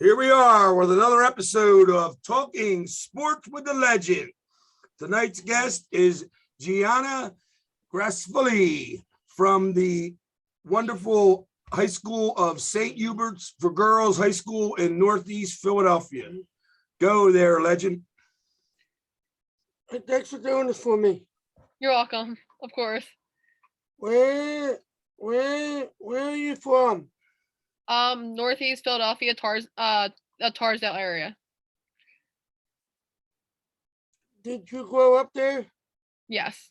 Here we are with another episode of Talking Sports with the Legend. Tonight's guest is Gianna grassifulli from the wonderful high school of St. Hubert's for Girls High School in Northeast Philadelphia. Go there, legend. Thanks for doing this for me. You're welcome, of course. Where are you from? Northeast Philadelphia, Tarsdale area. Did you grow up there? Yes.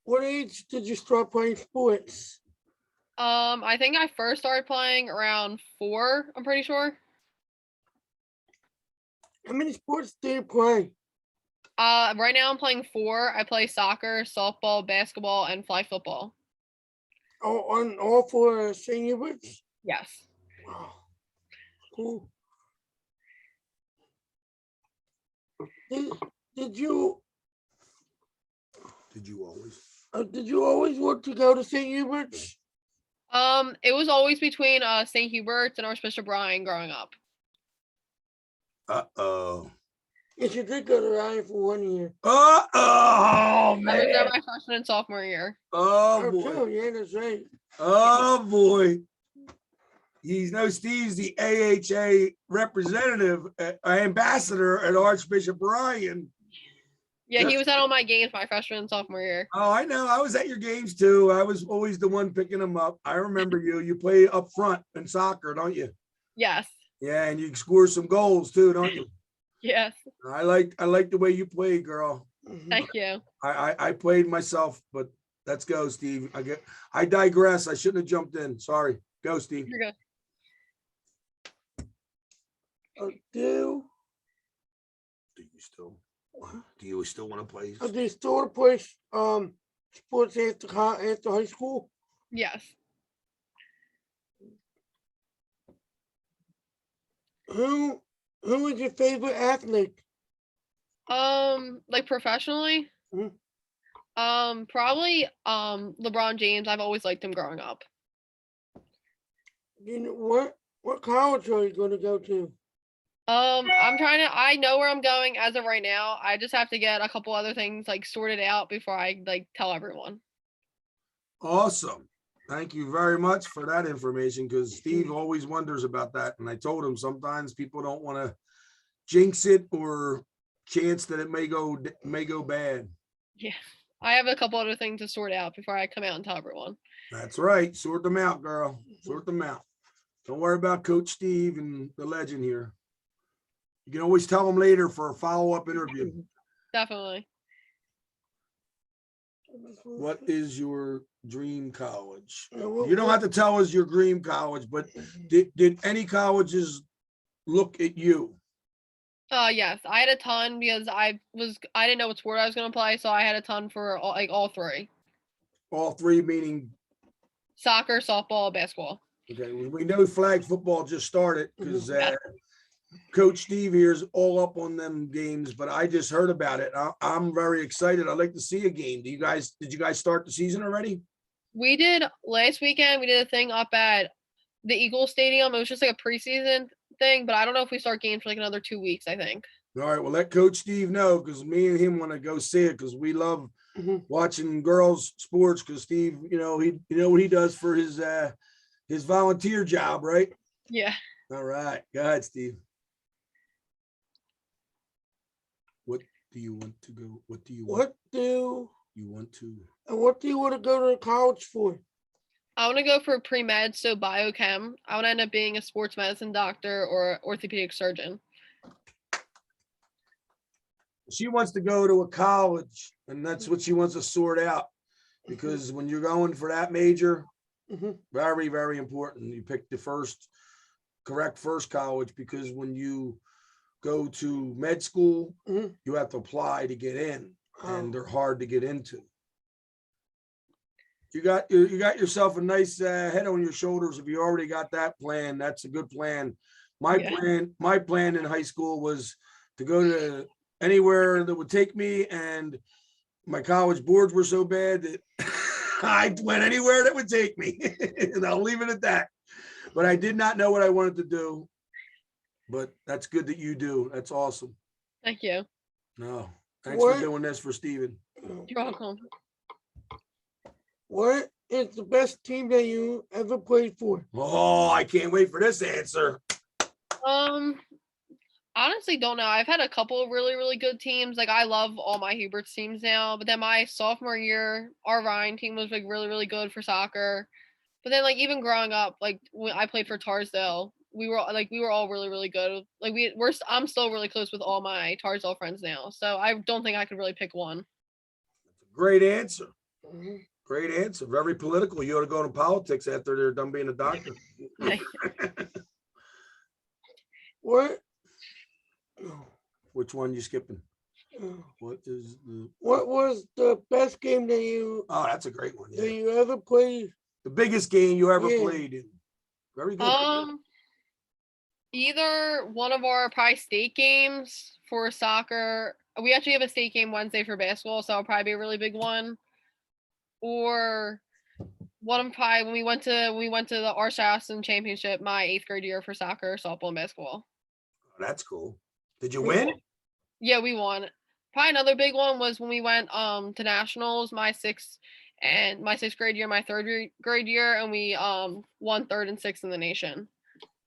What age did you start playing sports? I think I first started playing around 4, I'm pretty sure. How many sports do you play? Right now I'm playing 4. I play soccer, softball, basketball, and flag football. Oh, on all four St. Hubert's? Yes. Wow. Cool. Did you always want to go to St. Hubert's? It was always between St. Hubert's and Archbishop Bryan growing up. Uh-oh. Yes, you did go to Ryan for 1 year. Oh, I was there man. my freshman and sophomore year. Oh, Oh, boy. true. Yeah, that's right. Oh, boy. Steve's the AHA representative, ambassador at Archbishop Bryan. Yeah, he was at all my games my freshman and sophomore year. Oh, I know. I was at your games too. I was always the one picking them up. I remember you. You play up front in soccer, don't you? Yes. Yeah, and you score some goals too, don't you? Yes. I like the way you play, girl. Thank you. I played myself, but let's go, Steve. I digress. I shouldn't have jumped in. Sorry. Go, Steve. You're good. Do you still want to play? do you still want to play sports after high school? Yes. Who is your favorite athlete? Like professionally? Mhm. Probably LeBron James. I've always liked him growing up. You know what college are you going to go to? I know where I'm going as of right now. I just have to get a couple other things like sorted out before I like tell everyone. Awesome. Thank you very much for that information, because Steve always wonders about that. And I told him sometimes people don't want to jinx it or chance that it may go bad. Yeah. I have a couple other things to sort out before I come out and tell everyone. That's right. Sort them out, girl. Sort them out. Don't worry about Coach Steve and the legend here. You can always tell them later for a follow-up interview. Definitely. What is your dream college? Well, You don't have to tell us your dream college, but did any colleges look at you? Yes, I had a ton because I didn't know what sport I was gonna play, so I had a ton for all 3. All 3 meaning, Soccer, softball, basketball. okay, we know flag football just started because Yeah. Coach Steve here is all up on them games, but I just heard about it. I'm very excited. I'd like to see a game. Did you guys start the season already? We did last weekend. We did a thing up at the Eagles Stadium. It was just like a preseason thing, but I don't know if we start games for like another 2 weeks, I think. All right, well, let Coach Steve know, because me and him want to go see it, because we love Mhm. watching girls sports, because Steve, you know what he does for his volunteer job, right? Yeah. All right, go ahead, Steve. What do you want to go? What do you want? What do You want to? what do you want to go to college for? I want to go for pre-med, so biochem. I want to end up being a sports medicine doctor or orthopedic surgeon. She wants to go to a college, and that's what she wants to sort out, because when you're going for that major, Mhm. very, very important. You pick the correct first college, because when you go to med school, Mhm. you have to apply to get in, and Oh. they're hard to get into. You got yourself a nice head on your shoulders. If you already got that plan, that's a good plan. My plan in high school was to go to anywhere that would take me, and my college boards were so bad that I went anywhere that would take me, and I'll leave it at that. But I did not know what I wanted to do. But that's good that you do. That's awesome. Thank you. No, thanks for doing this for Steven. You're welcome. What is the best team that you ever played for? Oh, I can't wait for this answer. Honestly, don't know. I've had a couple of really, really good teams. Like, I love all my Hubert's teams now. But then my sophomore year, our Ryan team was like really, really good for soccer. But then, like, even growing up, like when I played for Tarsdale, we were all really, really good. Like I'm still really close with all my Tarsdale friends now. So I don't think I could really pick one. Great answer. Mhm. Great answer. Very political. You ought to go into politics after they're done being a doctor. What? Which one you skipping? What was the best game that you Oh, that's a great one. that Yeah. you ever played? The biggest game you ever Yeah. played in. Very good. Either one of our probably state games for soccer. We actually have a state game Wednesday for basketball, so it'll probably be a really big one. Or one of probably when we went to the Arshausen Championship my 8th grade year for soccer, softball, and basketball. Oh, that's cool. Did you win? Yeah, we won. Probably another big one was when we went to nationals my sixth grade year, my 3rd grade year, and we won 3rd and 6th in the nation.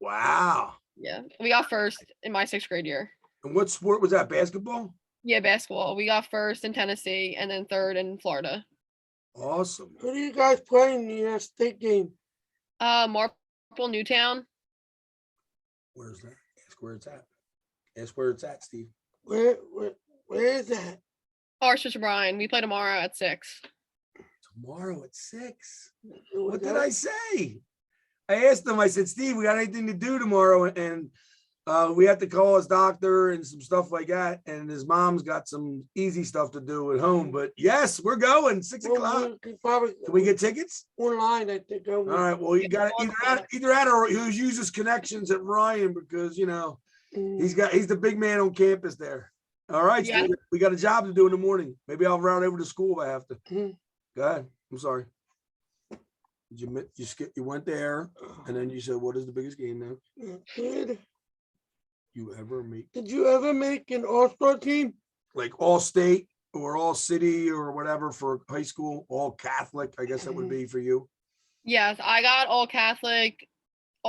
Wow. Yeah, we got 1st in my 6th grade year. And what sport was that? Basketball? Yeah, basketball. We got 1st in Tennessee and then 3rd in Florida. Awesome. Who do you guys play in the state game? Marple Newtown. Where's that? Ask where it's at. Ask where it's at, Steve. Where is that? Archbishop Bryan. We play tomorrow at 6. Tomorrow at 6. Was What did that- I say? I asked him, I said, Steve, we got anything to do tomorrow? And we have to call his doctor and some stuff like that. And his mom's got some easy stuff to do at home. But yes, we're going 6 Well, o'clock. we could probably Can we get tickets? online? I think. All right. Well, you got either that or he uses connections at Ryan because he's the big man on campus there. All right, Yeah. Steve, we got a job to do in the morning. Maybe I'll run over to school if I have to. Mhm. Go ahead. I'm sorry. You went there and then you said, what is the biggest game now Did you ever make? you ever make an all-star team? Like all state or all city or whatever for high school, all Catholic, I guess that would be for you. Yes, I got all Catholic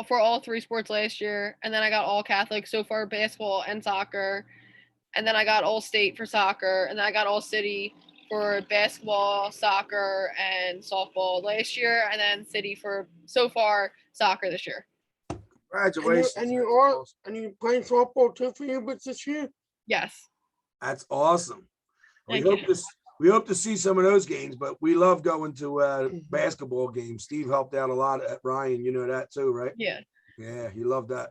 for all 3 sports last year, and then I got all Catholic so far basketball and soccer, and then I got all state for soccer, and then I got all city for basketball, soccer, and softball last year, and then city for so far soccer this year. Congratulations. And you That's are awesome. and you playing softball too for you, but this year? Yes. That's awesome. We Thank hope you. we hope to see some of those games, but we love going to basketball games. Steve helped out a lot at Ryan, you know that too, right? Yeah. Yeah, he loved that.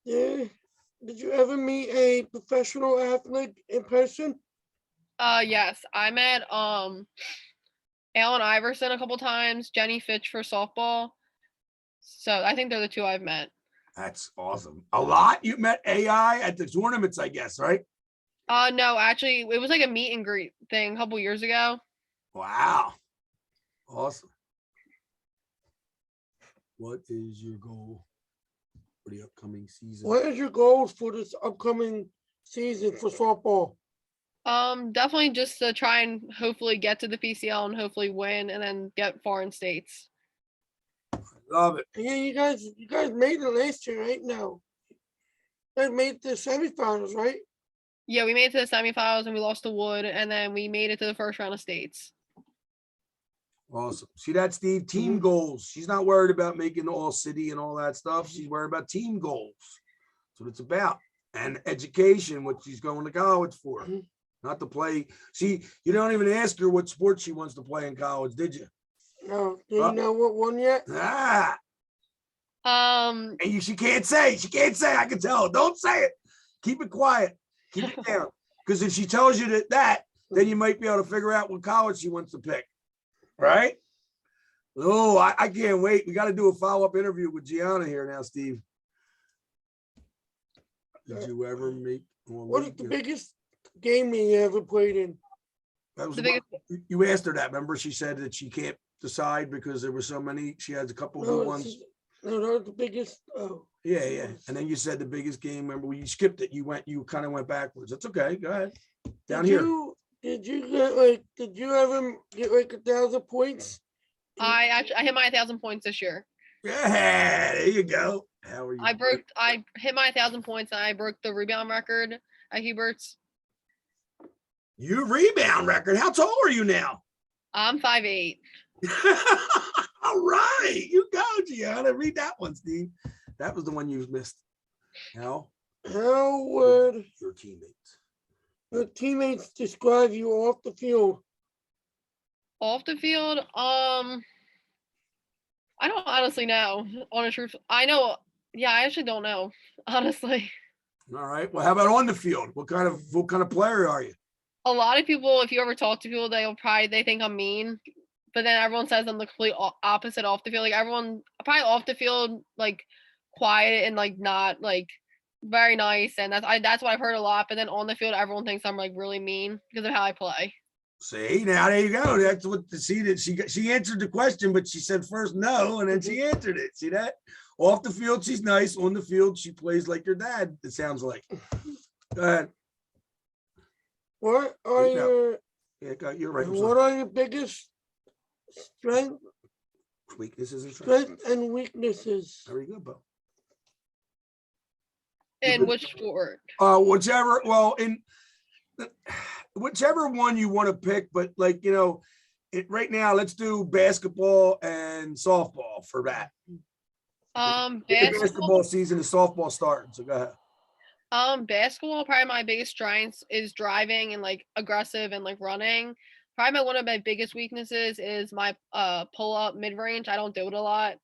Yeah. Did you ever meet a professional athlete in person? Yes, I met Alan Iverson a couple times, Jenny Fitch for softball. So I think they're the 2 I've met. That's awesome. A lot you met AI at the tournaments, I guess, right? No, actually, it was like a meet and greet thing a couple years ago. Wow. Awesome. What is your goal for the upcoming season? What is your goals for this upcoming season for softball? Definitely just to try and hopefully get to the PCL and hopefully win and then get foreign states. Love it. Yeah, you guys made it last year, right? No. You guys made the semifinals, right? Yeah, we made it to the semifinals and we lost to Wood, and then we made it to the first round of states. Awesome. See that, Steve? Team goals. She's not worried about making all city and all that stuff. She's worried about team goals. That's what it's about. And education, what she's going to college for. Not to play. See, you don't even ask her what sport she wants to play in college, did you? No. Do you know what one yet? Ah. Um, And she can't say. She can't say. I can tell. Don't say it. Keep it quiet. Keep it down. Because if she tells you that, then you might be able to figure out what college she wants to pick. Right? Oh, I can't wait. We got to do a follow-up interview with Gianna here now, Steve. Did you ever make? What is the biggest game you ever played in? That was The what biggest. you asked her that. Remember, she said that she can't decide because there were so many. She has a couple of good ones. No, that was the biggest. Oh, Yeah, yeah. And then you said the biggest game. Remember, when you skipped it, you kind of went backwards. That's okay. Go ahead. Down here. Did you get like? Did you ever get like 1,000 points? I hit my 1,000 points this year. Yeah, there you go. How are you? I hit my 1,000 points and I broke the rebound record at Hubert's. You rebound record. How tall are you now? I'm 5'8". All right, you go, Gianna. Read that one, Steve. That was the one you missed. How would your teammates? your teammates describe you off the field? Off the field, I don't honestly know. Honest truth, I know. Yeah, I actually don't know. Honestly, All right. Well, how about on the field? What kind of player are you? a lot of people, if you ever talk to people, they think I'm mean, but then everyone says I'm the complete opposite off the field. Like everyone, probably off the field, like quiet and like not like very nice, and that's what I've heard a lot. But then on the field, everyone thinks I'm like really mean because of how I play. See, now there you go. That's what that she answered the question, but she said first no, and then she answered it. See that? Off the field, she's nice. On the field, she plays like your dad. It sounds like. Go ahead. What are your You're right. What are your biggest Weaknesses and strengths and weaknesses? Very good, Bo. In which sport? Whichever. Well, in whichever one you want to pick, but like right now, let's do basketball and softball for that. Basketball season is softball starting, so go ahead. Basketball, probably my biggest strengths is driving and like aggressive and like running. Probably one of my biggest weaknesses is my pull up mid range. I don't do it a lot.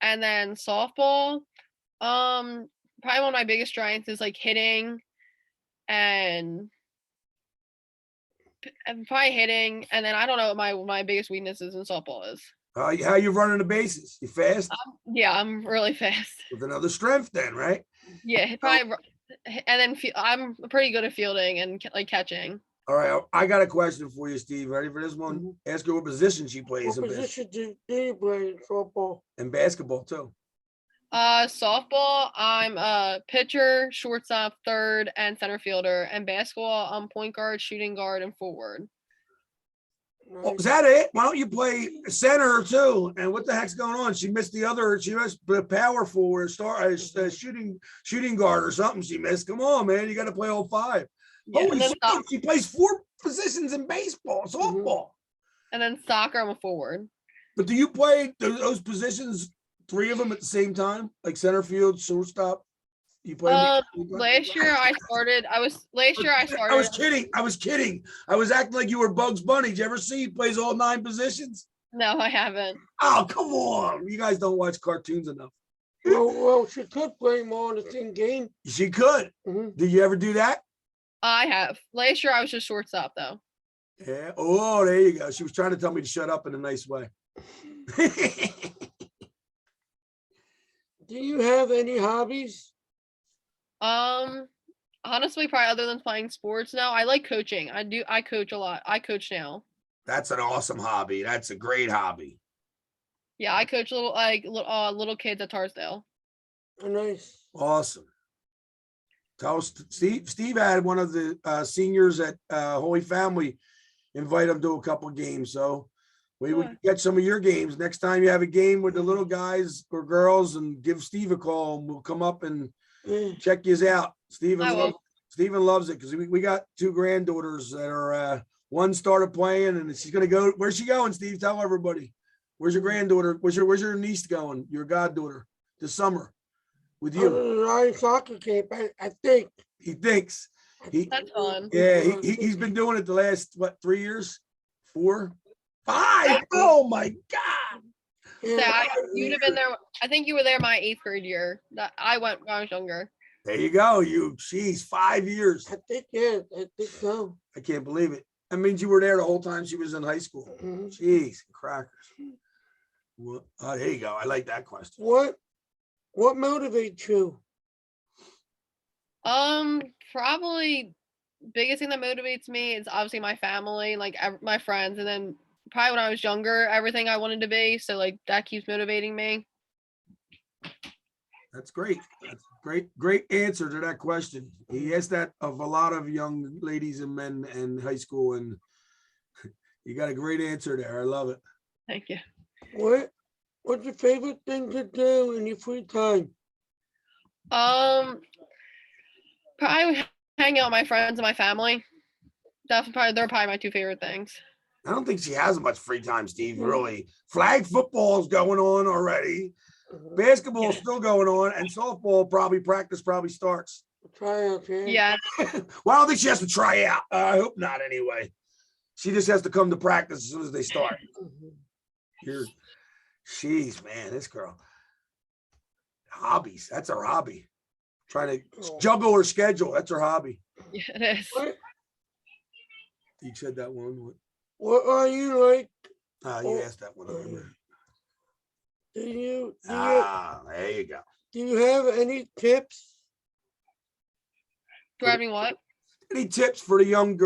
And then softball, probably one of my biggest strengths is like hitting and probably hitting. And then I don't know what my biggest weaknesses in softball is. How you running the bases? You fast? Yeah, I'm really fast. With another strength, then, right? Yeah, probably. And then I'm pretty good at fielding and like catching. All right, I got a question for you, Steve. Ready for this one? Ask her what position she plays. What position do you play in softball? And basketball too. Softball, I'm a pitcher, shortstop, third, and center fielder. And basketball, I'm point guard, shooting guard, and forward. Oh, is that it? Why don't you play center too? And what the heck's going on? She missed the other. She missed the power forward, shooting guard or something. She missed. Come on, man! You got to play all five. Yeah, Holy shit! She plays 4 positions in baseball, softball. And then soccer, I'm a forward. But do you play those positions, 3 of them at the same time, like center field, shortstop? You play. Last year I started. I was kidding. I was acting like you were Bugs Bunny. Did you ever see he plays all 9 positions? No, I haven't. Oh, come on. You guys don't watch cartoons enough. Well, she could play them all in the same game. She could. Did you ever do that? I have. Last year I was just shortstop though. Yeah. Oh, there you go. She was trying to tell me to shut up in a nice way. Do you have any hobbies? Honestly, probably other than playing sports now, I like coaching. I coach a lot. I coach now. That's an awesome hobby. That's a great hobby. Yeah, I coach little kids at Tarsdale. Oh, nice. Awesome. Tell Steve had one of the seniors at Holy Family invite him to a couple of games. So we would get some of your games. Next time you have a game with the little guys or girls, and give Steve a call, and we'll come up and check you out. Steven loves it because we got 2 granddaughters that are one started playing and she's gonna go. Where's she going, Steve? Tell everybody. Where's your granddaughter? Where's your niece going? Your goddaughter this summer with you? Soccer camp, I think. He thinks. That's fun. Yeah, he's been doing it the last 3 years? 4? 5. Oh my God. Yeah, you'd have been there. I think you were there my 8th grade year. That I went when I was younger. There you go. She's 5 years. I think so. I can't believe it. That means you were there the whole time she was in high school. Jeez, crackers. Well, there you go. I like that question. What motivates you? Probably biggest thing that motivates me is obviously my family, like my friends, and then probably when I was younger, everything I wanted to be. So like that keeps motivating me. That's great. That's a great answer to that question. He asked that of a lot of young ladies and men in high school, and you got a great answer there. I love it. Thank you. What's your favorite thing to do in your free time? Probably hang out with my friends and my family. They're probably my two favorite things. I don't think she has much free time, Steve, really. Flag football is going on already. Basketball is still going on, and softball practice starts. Tryouts, Yeah. Well, I don't think she has to try out. I hope not anyway. She just has to come to practice as soon as they start. Jeez, man, this girl. Hobbies. That's her hobby. Trying to juggle her schedule. That's her hobby. Yeah, it is. You said that one. What are you like? You asked that one. I remember. There you go. Do you have any tips? Do I have any what? Any tips for the young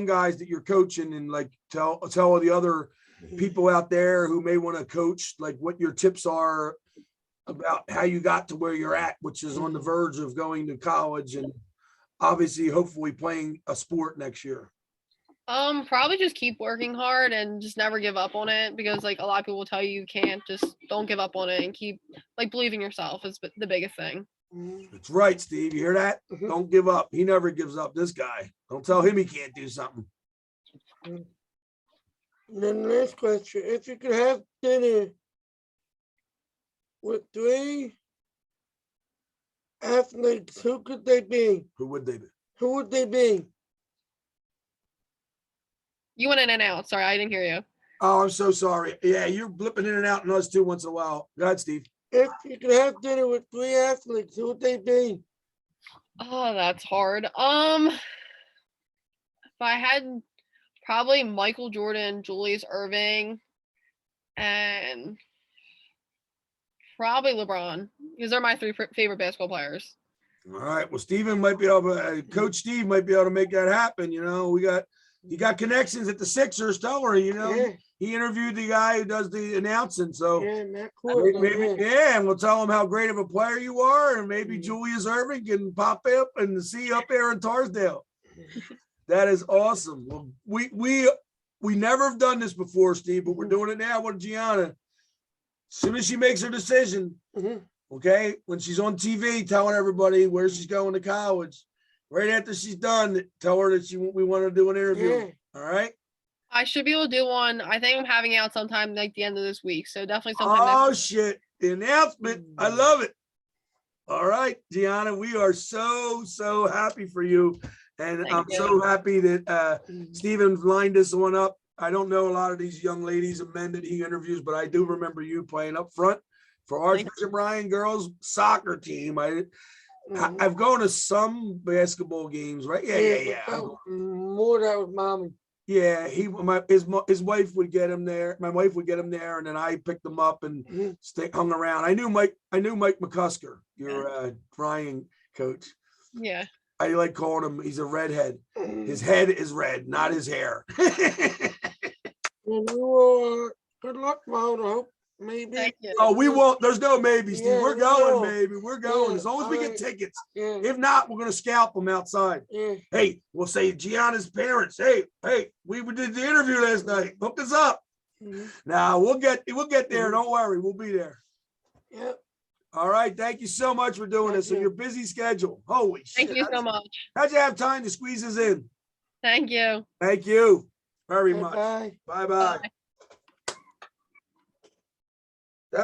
guys that you're coaching, and like tell all the other people out there who may want to coach, like what your tips are about how you got to where you're at, which is on the verge of going to college and obviously hopefully playing a sport next year. Probably just keep working hard and just never give up on it, because like a lot of people will tell you can't. Just don't give up on it and keep like believing yourself is the biggest thing. That's right, Steve. You hear that? Don't give up. He never gives up. This guy. Don't tell him he can't do something. And then the last question: if you could have dinner with 3 athletes, who could they be? Who would they be? Who would they be? You went in and out. Sorry, I didn't hear you. Oh, I'm so sorry. Yeah, you're blipping in and out and us too once in a while. Go ahead, Steve. If you could have dinner with 3 athletes, who would they be? Oh, that's hard. If I had probably Michael Jordan, Julius Erving, and probably LeBron, because they're my 3 favorite basketball players. All right. Well, Steven might be able to, Coach Steve might be able to make that happen. You know, you got connections at the Sixers. Tell her, he interviewed the guy who does the announcing. So maybe, and we'll tell him how great of a player you are. And maybe Julius Erving can pop up and see you up there in Tarsdale. That is awesome. Well, we never have done this before, Steve, but we're doing it now with Gianna. As soon as she makes her decision, okay, when she's on TV telling everybody where she's going to college, right after she's done, tell her that we want to do an interview. All right. I should be able to do one. I think I'm having it out sometime like the end of this week. So definitely sometime next week. Shit. The announcement. I love it. All right, Gianna, we are so happy for you. And I'm so happy that Steven lined this one up. I don't know a lot of these young ladies and men that he interviews, but I do remember you playing up front for Archbishop Ryan girls soccer team. I've gone to some basketball games, right? Yeah. More that was mommy. Yeah, his wife would get him there. My wife would get him there, and then I picked him up and hung around. I knew Mike McCusker, your Ryan coach. Yeah. I like calling him. He's a redhead. His head is red, not his hair. Good luck, Mom. I hope maybe. Oh, we won't. There's no maybe, Steve. We're going, baby. We're going. As long as we get tickets. If not, we're gonna scalp them outside. Hey, we'll say Gianna's parents. Hey, we did the interview last night. Hook us up. Now we'll get there. Don't worry, we'll be there. Yep. All right. Thank you so much for doing this. So your busy schedule. Holy shit. Thank you so much. How'd you have time to squeeze us in? Thank you. Thank you very much. Bye. Bye-bye.